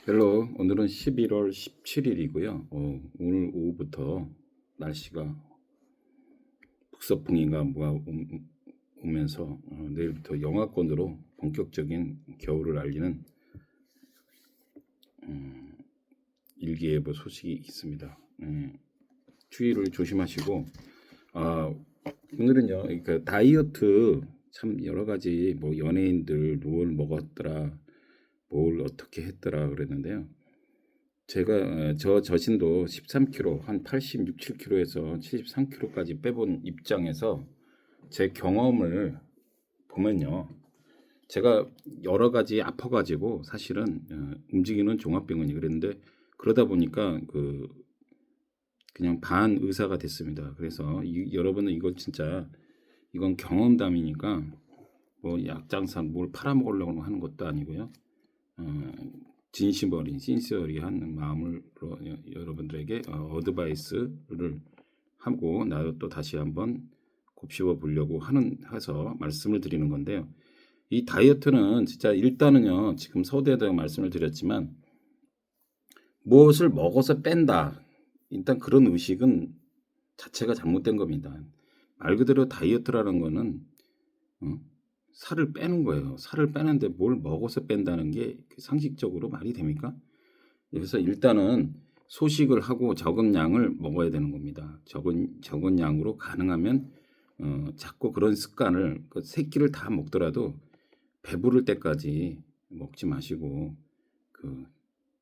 헬로, 오늘은 11월 17일이고요. 오늘 오후부터 날씨가 북서풍인가 뭐가 오면서 내일부터 영하권으로 본격적인 겨울을 알리는 일기예보 소식이 있습니다. 추위를 조심하시고, 아, 오늘은요, 그러니까 다이어트 참 여러 가지 뭐 연예인들 뭘 먹었더라, 뭘 어떻게 했더라 그랬는데요. 제가 저 자신도 13kg, 한 86, 7kg에서 73kg까지 빼본 입장에서 제 경험을 보면요. 제가 여러 가지 아파가지고 사실은 움직이는 종합병원이 그랬는데 그러다 보니까 그냥 반 의사가 됐습니다. 그래서 여러분은 이걸 진짜 이건 경험담이니까 뭐 약장산 뭘 팔아먹으려고 하는 것도 아니고요. 어, 진심 어린 신시어리한 마음으로 여러분들에게 어드바이스를 하고 나도 또 다시 한번 곱씹어 보려고 해서 말씀을 드리는 건데요. 이 다이어트는 진짜 일단은요. 지금 서두에도 말씀을 드렸지만 무엇을 먹어서 뺀다. 일단 그런 의식은 자체가 잘못된 겁니다. 말 그대로 다이어트라는 거는 어? 살을 빼는 거예요. 살을 빼는데 뭘 먹어서 뺀다는 게 상식적으로 말이 됩니까? 그래서 일단은 소식을 하고 적은 양을 먹어야 되는 겁니다. 적은 양으로 가능하면 자꾸 그런 습관을 세 끼를 다 먹더라도 배부를 때까지 먹지 마시고 그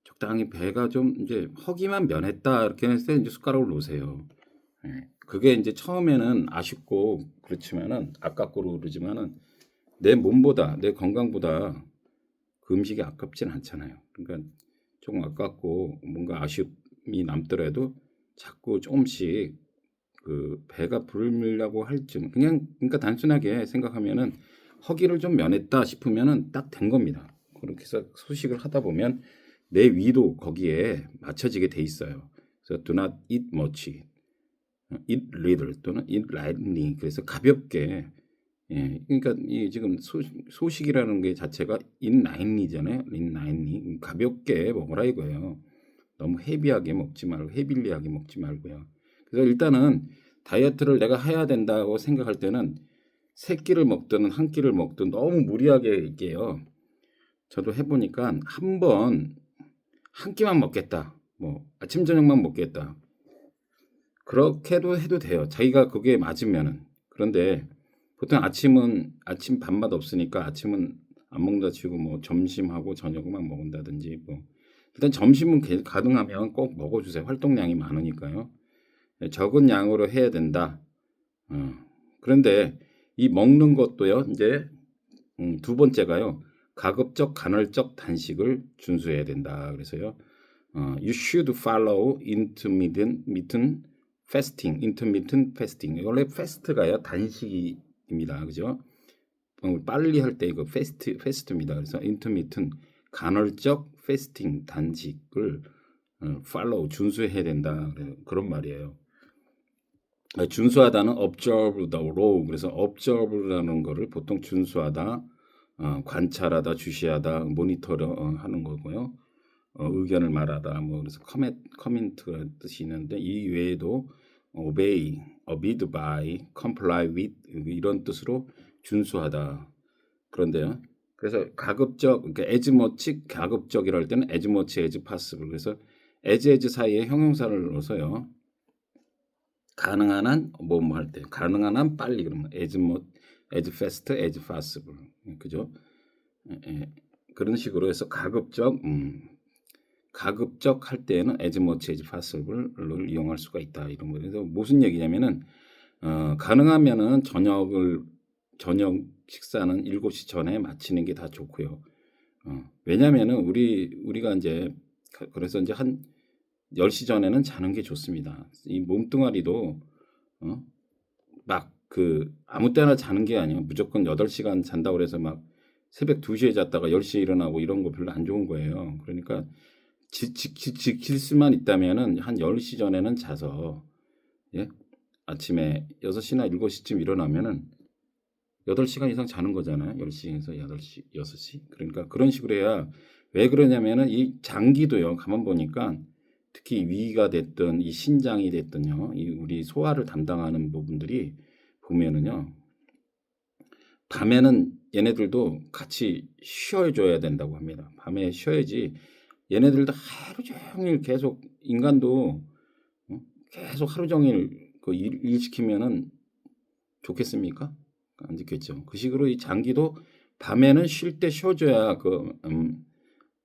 적당히 배가 좀 이제 허기만 면했다 이렇게 했을 때 이제 숟가락을 놓으세요. 예. 그게 이제 처음에는 아쉽고 그렇지만은 아깝고 그러지만은 내 몸보다 내 건강보다 그 음식이 아깝진 않잖아요. 그러니까 조금 아깝고 뭔가 아쉬움이 남더라도 자꾸 조금씩 그 배가 부르려고 할 쯤 그냥 그러니까 단순하게 생각하면은 허기를 좀 면했다 싶으면은 딱 된 겁니다. 그렇게 해서 소식을 하다 보면 내 위도 거기에 맞춰지게 돼 있어요. 그래서 do not eat much, eat little 또는 eat lightly. 그래서 가볍게 그러니까 이 지금 소식이라는 게 자체가 인라인리잖아요. 인라인리 가볍게 먹으라 이거예요. 너무 헤비하게 먹지 말고 헤빌리하게 먹지 말고요. 그래서 일단은 다이어트를 내가 해야 된다고 생각할 때는 세 끼를 먹든 한 끼를 먹든 너무 무리하게 이게요. 저도 해보니까 한 번 한 끼만 먹겠다. 뭐 아침 저녁만 먹겠다. 그렇게도 해도 돼요. 자기가 그게 맞으면은. 그런데 보통 아침 밥맛 없으니까 아침은 안 먹는다 치고 뭐 점심하고 저녁만 먹는다든지 뭐 일단 점심은 가능하면 꼭 먹어주세요. 활동량이 많으니까요. 적은 양으로 해야 된다. 어. 그런데 이 먹는 것도요. 이제 두 번째가요. 가급적 간헐적 단식을 준수해야 된다. 그래서요. You should follow intermittent fasting. 원래 패스트가요 단식입니다, 그죠? 빨리 할 때 이거 패스트입니다. 그래서 intermittent 간헐적 패스팅 단식을 follow 준수해야 된다 그런 말이에요. 준수하다는 observe the law. 그래서 observe라는 거를 보통 준수하다, 관찰하다, 주시하다, 모니터를 하는 거고요. 의견을 말하다 뭐 그래서 커멘트가 뜻이 있는데 이 외에도 obey, abide by, comply with 이런 뜻으로 준수하다. 그런데요. 그래서 가급적 그러니까 as much 가급적이랄 때는 as much as possible. 그래서 as 사이에 형용사를 넣어서요. 가능한 한 뭐 할 때 가능한 한 빨리 그러면 as much as fast as possible. 그죠? 예. 그런 식으로 해서 가급적 할 때에는 as much as possible를 이용할 수가 있다 이런 거예요. 그래서 무슨 얘기냐면은 가능하면은 저녁 식사는 7시 전에 마치는 게 다 좋고요. 왜냐면은 우리가 이제 그래서 이제 한 10시 전에는 자는 게 좋습니다. 이 몸뚱아리도 막 아무 때나 자는 게 아니에요. 무조건 8시간 잔다고 그래서 막 새벽 2시에 잤다가 10시에 일어나고 이런 거 별로 안 좋은 거예요. 그러니까 지킬 수만 있다면은 한 10시 전에는 자서 예? 아침에 6시나 7시쯤 일어나면은 8시간 이상 자는 거잖아요. 10시에서 8시, 6시. 그러니까 그런 식으로 해야 왜 그러냐면은 이 장기도요. 가만 보니까 특히 위가 됐든 이 신장이 됐든요. 이 우리 소화를 담당하는 부분들이 보면은요. 밤에는 얘네들도 같이 쉬어줘야 된다고 합니다. 밤에 쉬어야지 얘네들도 하루 종일 계속 인간도 계속 하루 종일 그 일 시키면은 좋겠습니까? 안 좋겠죠. 그 식으로 이 장기도 밤에는 쉴 때 쉬어줘야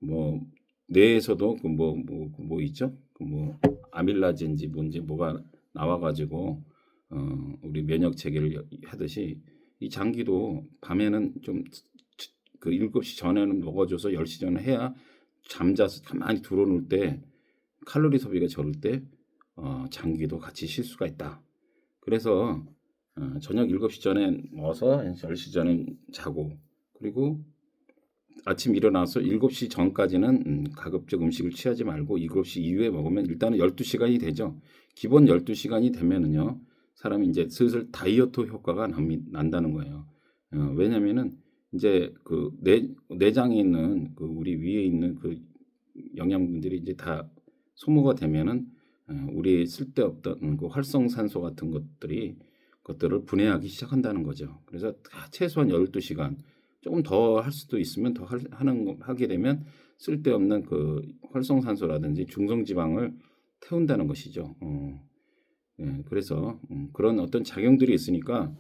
뭐 뇌에서도 그 뭐 있죠? 그 뭐 아밀라제인지 뭔지 뭐가 나와가지고 우리 면역 체계를 하듯이 이 장기도 밤에는 좀 그 7시 전에는 먹어줘서 10시 전에 해야 잠자서 가만히 들어놓을 때 칼로리 소비가 적을 때 장기도 같이 쉴 수가 있다. 그래서 저녁 7시 전에 먹어서 10시 전에 자고 그리고 아침 일어나서 7시 전까지는 가급적 음식을 취하지 말고 7시 이후에 먹으면 일단은 12시간이 되죠. 기본 12시간이 되면은요. 사람이 이제 슬슬 다이어트 효과가 난다는 거예요. 왜냐면은 이제 그 내장에 있는 그 우리 위에 있는 그 영양분들이 이제 다 소모가 되면은 우리 쓸데없던 그 활성산소 같은 것들을 분해하기 시작한다는 거죠. 그래서 최소한 12시간 조금 더 할 수도 있으면 더 하게 되면 쓸데없는 그 활성산소라든지 중성지방을 태운다는 것이죠. 예, 그래서 그런 어떤 작용들이 있으니까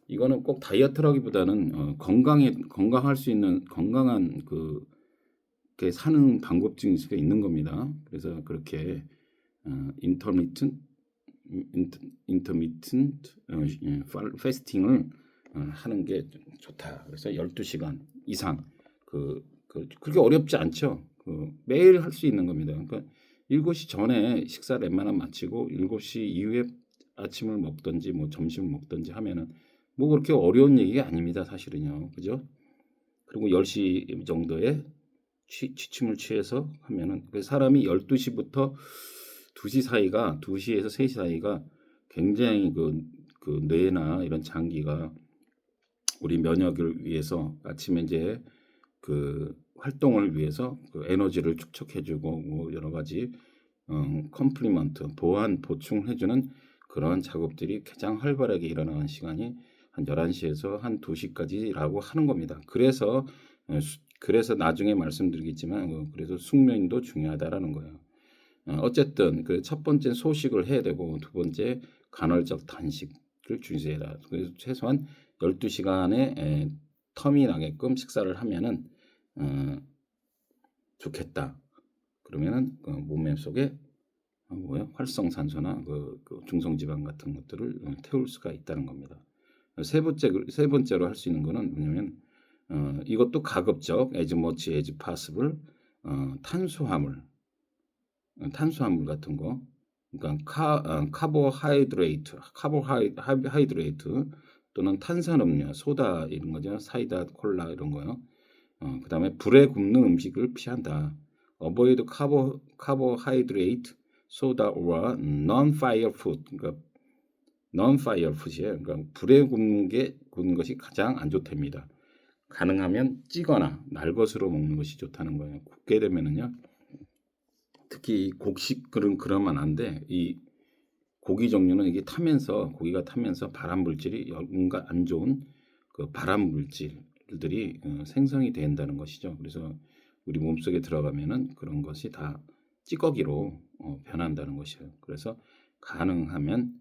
이거는 꼭 다이어트라기보다는 건강할 수 있는 건강한 그 사는 방법 중에 있는 겁니다. 그래서 그렇게 인터미턴트 패스팅을 하는 게 좋다. 그래서 12시간 이상 그렇게 어렵지 않죠. 매일 할 수 있는 겁니다. 그러니까 7시 전에 식사를 웬만하면 마치고 7시 이후에 아침을 먹든지 뭐 점심을 먹든지 하면은 뭐 그렇게 어려운 얘기가 아닙니다. 사실은요. 그죠? 그리고 10시 정도에 취침을 취해서 하면은 그 사람이 12시부터 2시에서 3시 사이가 굉장히 그 뇌나 이런 장기가 우리 면역을 위해서 아침에 이제 그 활동을 위해서 그 에너지를 축적해주고 뭐 여러 가지 컴플리먼트 보충을 해주는 그런 작업들이 가장 활발하게 일어나는 시간이 한 11시에서 한 2시까지라고 하는 겁니다. 그래서 나중에 말씀드리겠지만 그래서 숙면도 중요하다라는 거예요. 어쨌든 그 첫 번째 소식을 해야 되고 두 번째 간헐적 단식을 준수해야 돼. 그래서 최소한 12시간의 텀이 나게끔 식사를 하면은 좋겠다. 그러면은 몸 속에 활성산소나 그 중성지방 같은 것들을 태울 수가 있다는 겁니다. 세 번째로 할 수 있는 거는 뭐냐면 이것도 가급적 as much as possible 탄수화물 같은 거 그러니까 카보하이드레이트 또는 탄산음료, 소다 이런 거죠. 사이다, 콜라 이런 거요. 그다음에 불에 굽는 음식을 피한다. Avoid carbohydrate, soda or non-fire food. 그러니까 non-fire food이에요. 그러니까 불에 굽는 것이 가장 안 좋답니다. 가능하면 찌거나 날 것으로 먹는 것이 좋다는 거예요. 굽게 되면은요. 특히 곡식은 그러면 안 돼. 이 고기 종류는 이게 고기가 타면서 발암 물질이 뭔가 안 좋은 그 발암 물질들이 생성이 된다는 것이죠. 그래서 우리 몸속에 들어가면은 그런 것이 다 찌꺼기로 변한다는 것이에요. 그래서 가능하면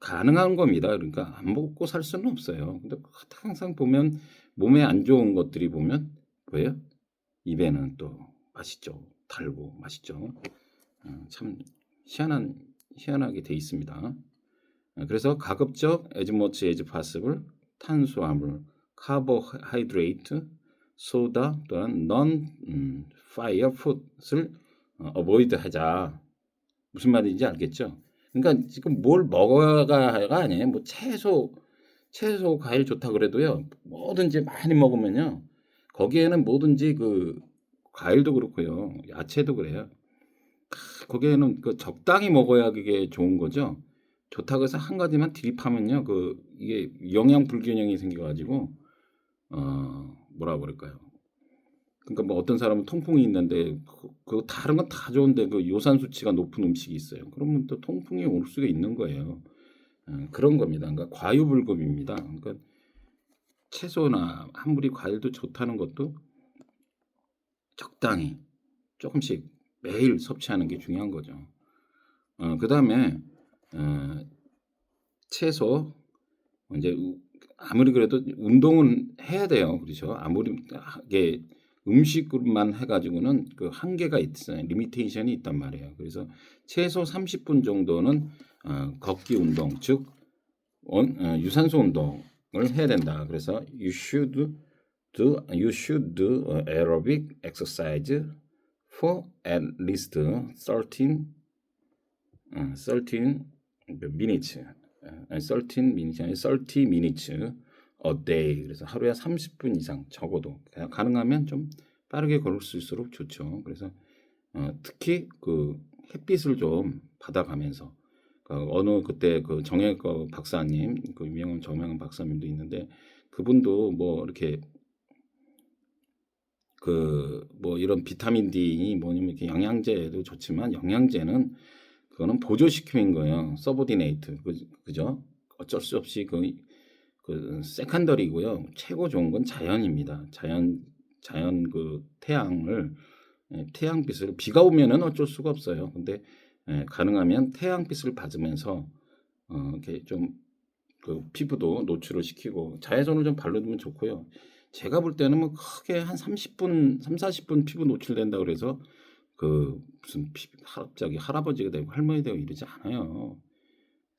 가능한 겁니다. 그러니까 안 먹고 살 수는 없어요. 근데 항상 보면 몸에 안 좋은 것들이 보면 왜요? 입에는 또 맛있죠. 달고 맛있죠. 참 희한하게 돼 있습니다. 그래서 가급적 as much as possible 탄수화물, 카보하이드레이트, 소다 또는 non-fire food을 avoid 하자. 무슨 말인지 알겠죠? 그러니까 지금 뭘 먹어야가 아니에요. 뭐 채소 과일 좋다 그래도요. 뭐든지 많이 먹으면요. 거기에는 뭐든지 그 과일도 그렇고요. 야채도 그래요. 거기에는 그 적당히 먹어야 그게 좋은 거죠. 좋다고 해서 한 가지만 드립하면요. 이게 영양 불균형이 생겨가지고 뭐라 그럴까요? 그러니까 뭐 어떤 사람은 통풍이 있는데 그 다른 건 다 좋은데 그 요산 수치가 높은 음식이 있어요. 그러면 또 통풍이 올 수가 있는 거예요. 그런 겁니다. 그러니까 과유불급입니다. 그러니까 채소나 한 무리 과일도 좋다는 것도 적당히 조금씩 매일 섭취하는 게 중요한 거죠. 그다음에 어, 채소 이제 아무리 그래도 운동은 해야 돼요. 그렇죠? 아무리 이게 음식으로만 해가지고는 그 한계가 있어요. 리미테이션이 있단 말이에요. 그래서 최소 30분 정도는 걷기 운동, 즉 유산소 운동을 해야 된다. 그래서 you should do aerobic exercise for at least 13 minutes. 13 minutes 아니 30 minutes a day. 그래서 하루에 30분 이상 적어도 가능하면 좀 빠르게 걸을 수 있을수록 좋죠. 그래서 특히 그 햇빛을 좀 받아가면서 어느 그때 그 정형외과 박사님, 그 유명한 정형외과 박사님도 있는데 그분도 뭐 이렇게 그 뭐 이런 비타민 D 뭐냐면 이렇게 영양제도 좋지만 영양제는 그거는 보조식품인 거예요. 서브디네이트 그죠? 어쩔 수 없이 그 세컨더리고요. 최고 좋은 건 자연입니다. 자연 그 태양빛을 비가 오면은 어쩔 수가 없어요. 근데 가능하면 태양빛을 받으면서 이렇게 좀 그 피부도 노출을 시키고 자외선을 좀 발라두면 좋고요. 제가 볼 때는 뭐 크게 한 30분, 3, 40분 피부 노출된다 그래서 그 무슨 갑자기 할아버지가 되고 할머니 되고 이러지 않아요.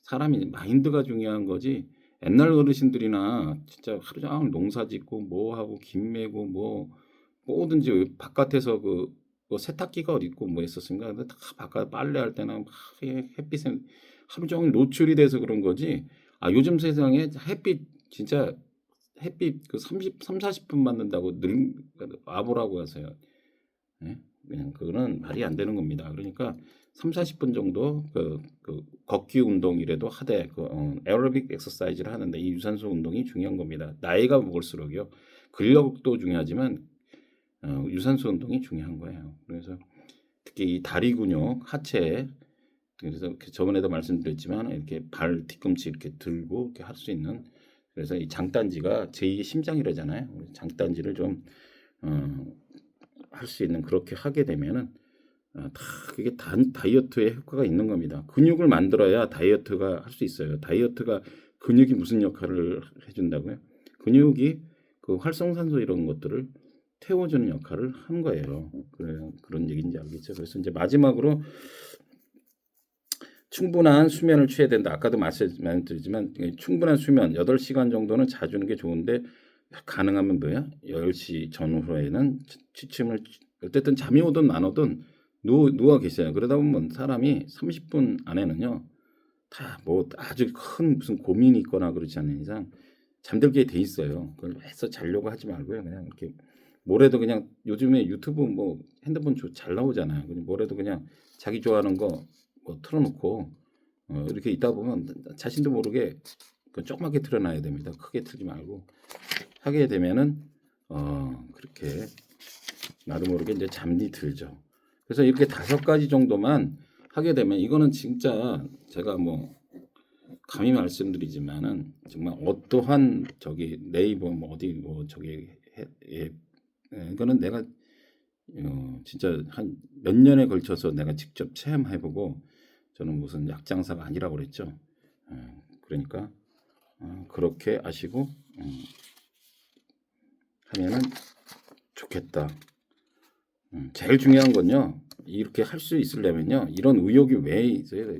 사람이 마인드가 중요한 거지. 옛날 어르신들이나 진짜 하루 종일 농사 짓고 뭐 하고 김 메고 뭐 뭐든지 바깥에서 뭐 세탁기가 어디 있고 뭐 했었습니까? 근데 다 바깥 빨래할 때는 막 햇빛에 하루 종일 노출이 돼서 그런 거지. 요즘 세상에 진짜 햇빛 그 40분 맞는다고 늘 와보라고 하세요. 예? 그냥 그거는 말이 안 되는 겁니다. 그러니까 3, 40분 정도 그 걷기 운동이라도 하되 에어로빅 엑서사이즈를 하는데 이 유산소 운동이 중요한 겁니다. 나이가 먹을수록요. 근력도 중요하지만 유산소 운동이 중요한 거예요. 그래서 특히 이 다리 근육, 하체 그래서 저번에도 말씀드렸지만 이렇게 발 뒤꿈치 이렇게 들고 이렇게 할 수 있는 그래서 이 장단지가 제2의 심장이라잖아요. 장단지를 좀 할 수 있는 그렇게 하게 되면은 다 그게 다이어트에 효과가 있는 겁니다. 근육을 만들어야 다이어트가 할 수 있어요. 다이어트가 근육이 무슨 역할을 해준다고요? 근육이 그 활성산소 이런 것들을 태워주는 역할을 하는 거예요. 그런 얘기인지 알겠죠? 그래서 이제 마지막으로 충분한 수면을 취해야 된다. 아까도 말씀드리지만 충분한 수면 8시간 정도는 자주는 게 좋은데 가능하면 뭐야? 10시 전후에는 취침을 어쨌든 잠이 오든 안 오든 누워 계세요. 그러다 보면 사람이 30분 안에는요. 다 뭐 아주 큰 무슨 고민이 있거나 그렇지 않은 이상 잠들게 돼 있어요. 그걸 해서 자려고 하지 말고요. 그냥 이렇게 뭐래도 그냥 요즘에 유튜브 뭐 핸드폰 잘 나오잖아요. 그냥 뭐래도 그냥 자기 좋아하는 거 뭐 틀어놓고 이렇게 있다 보면 자신도 모르게 조그맣게 틀어놔야 됩니다. 크게 틀지 말고 하게 되면은 그렇게 나도 모르게 이제 잠이 들죠. 그래서 이렇게 5가지 정도만 하게 되면 이거는 진짜 제가 뭐 감히 말씀드리지만은 정말 어떠한 저기 네이버 뭐 어디 뭐 저기 이거는 내가 진짜 한 몇 년에 걸쳐서 내가 직접 체험해보고 저는 무슨 약장사가 아니라고 그랬죠. 그러니까 그렇게 아시고 하면은 좋겠다. 제일 중요한 건요. 이렇게 할 수 있으려면요. 이런 의욕이 왜 있어요?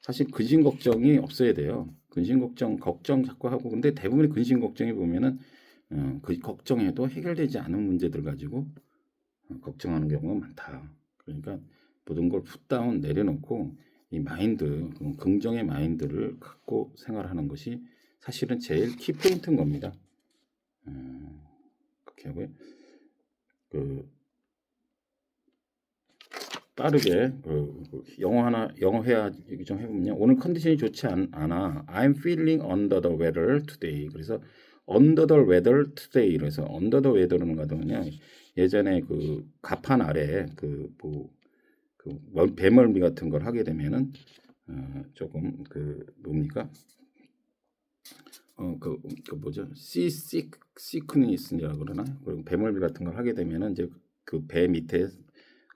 사실 근심 걱정이 없어야 돼요. 근심 걱정 자꾸 하고 근데 대부분의 근심 걱정이 보면은 그 걱정해도 해결되지 않은 문제들 가지고 걱정하는 경우가 많다. 그러니까 모든 걸 풋다운 내려놓고 이 마인드, 긍정의 마인드를 갖고 생활하는 것이 사실은 제일 키포인트인 겁니다. 그렇게 하고요. 빠르게 영어 회화 얘기 좀 해보면요. 오늘 컨디션이 좋지 않아. I'm feeling under the weather today. 그래서 under the weather today. 그래서 under the weather는 가더군요. 예전에 그 가판 아래 배멀미 같은 걸 하게 되면은 조금 그 뭡니까? 뭐죠? 시크니스라고 그러나? 그리고 배멀미 같은 걸 하게 되면은 이제 그 배 밑에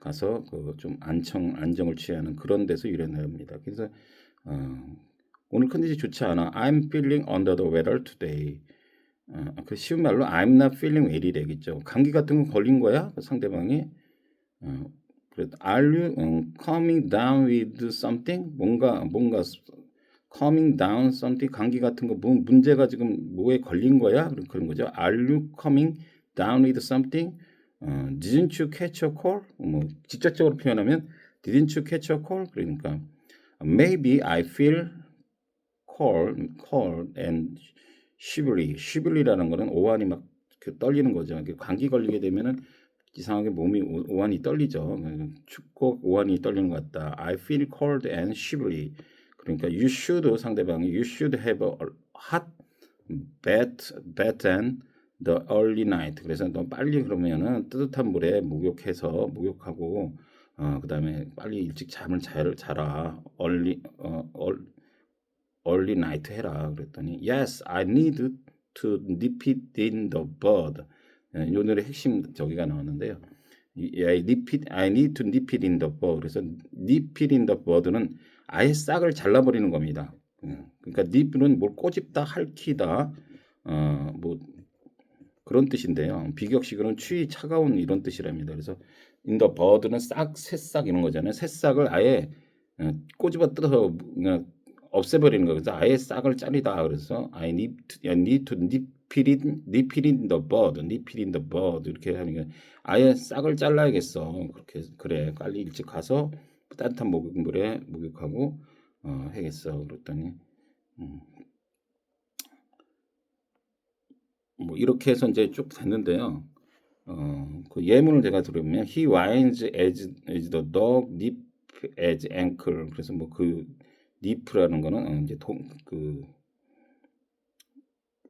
가서 그 좀 안정을 취하는 그런 데서 유래합니다. 그래서 오늘 컨디션이 좋지 않아. I'm feeling under the weather today. 그 쉬운 말로 I'm not feeling well 되겠죠. 감기 같은 거 걸린 거야? 그 상대방이. 그래, Are you coming down with something? 뭔가 coming down something 감기 같은 거 문제가 지금 뭐에 걸린 거야? 그런 거죠. Are you coming down with something? Didn't you catch a cold? 뭐 직접적으로 표현하면 Didn't you catch a cold? 그러니까 Maybe I feel cold and shivery라는 거는 오한이 막 떨리는 거죠. 감기 걸리게 되면은 이상하게 몸이 오한이 떨리죠. 춥고 오한이 떨리는 것 같다. I feel cold and shivery. 그러니까 you should 상대방이 you should have a hot bath than the early night. 그래서 너 빨리 그러면은 뜨뜻한 물에 목욕하고 그다음에 빨리 일찍 잠을 자라. early night 해라. 그랬더니 yes, I need to nip it in the bud. 이 노래 핵심 저기가 나왔는데요. I need to nip it in the bud. 그래서 nip it in the bud는 아예 싹을 잘라버리는 겁니다. 그러니까 nip는 뭘 꼬집다, 핥히다, 뭐 그런 뜻인데요. 비격식으로는 추위 차가운 이런 뜻이랍니다. 그래서 in the bud는 새싹 이런 거잖아요. 새싹을 아예 꼬집어 뜯어서 그냥 없애버리는 거. 그래서 아예 싹을 자르다. 그래서 I need to nip it in the bud, nip it in the bud 이렇게 하니까 아예 싹을 잘라야겠어. 그렇게 그래. 빨리 일찍 가서 따뜻한 물에 목욕하고 해야겠어. 그랬더니 뭐 이렇게 해서 이제 쭉 됐는데요. 그 예문을 제가 들으면 he whines as the dog nip as ankle. 그래서 뭐 그 nip라는 거는 이제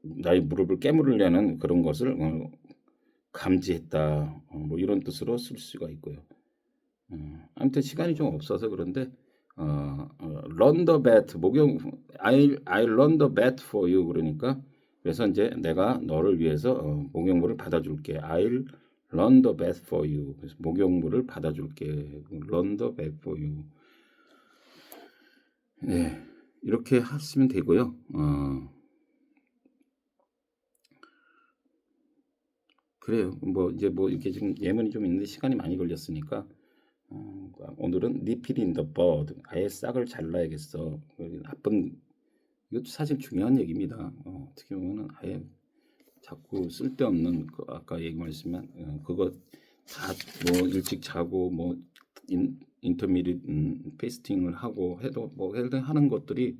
나의 무릎을 깨물으려는 그런 것을 감지했다. 뭐 이런 뜻으로 쓸 수가 있고요. 아무튼 시간이 좀 없어서 그런데 run the bet I run the bet for you 그러니까 그래서 이제 내가 너를 위해서 목욕물을 받아줄게. I'll run the bet for you. 그래서 목욕물을 받아줄게. run the bet for you. 네, 이렇게 하시면 되고요. 그래요. 뭐 이제 뭐 이렇게 지금 예문이 좀 있는데 시간이 많이 걸렸으니까 오늘은 nip it in the bud. 아예 싹을 잘라야겠어. 이것도 사실 중요한 얘기입니다. 어떻게 보면은 아예 자꾸 쓸데없는 아까 얘기했지만 그거 다 뭐 일찍 자고 뭐 인터미디엇 페이스팅을 하고 해도 뭐 하는 것들이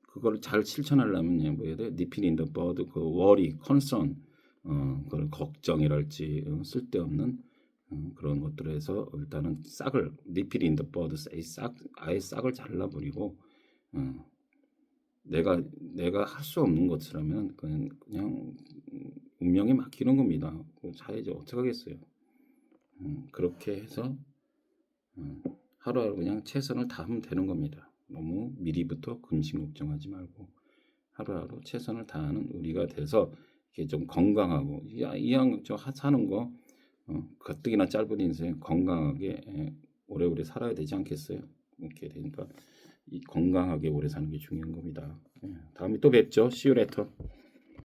그걸 잘 실천하려면 뭐 해야 돼? nip it in the bud, 그 worry, concern, 그런 걱정이랄지 쓸데없는 그런 것들에서 일단은 싹을 nip it in the bud, 아예 싹을 잘라버리고 내가 할 수 없는 것이라면 그냥 운명에 맡기는 겁니다. 자야지 어떻게 하겠어요. 그렇게 해서 하루하루 그냥 최선을 다하면 되는 겁니다. 너무 미리부터 근심 걱정하지 말고 하루하루 최선을 다하는 우리가 돼서 이게 좀 건강하고 이왕 사는 거 가뜩이나 짧은 인생 건강하게 오래오래 살아야 되지 않겠어요? 이렇게 되니까 이 건강하게 오래 사는 게 중요한 겁니다. 다음에 또 뵙죠. See you later.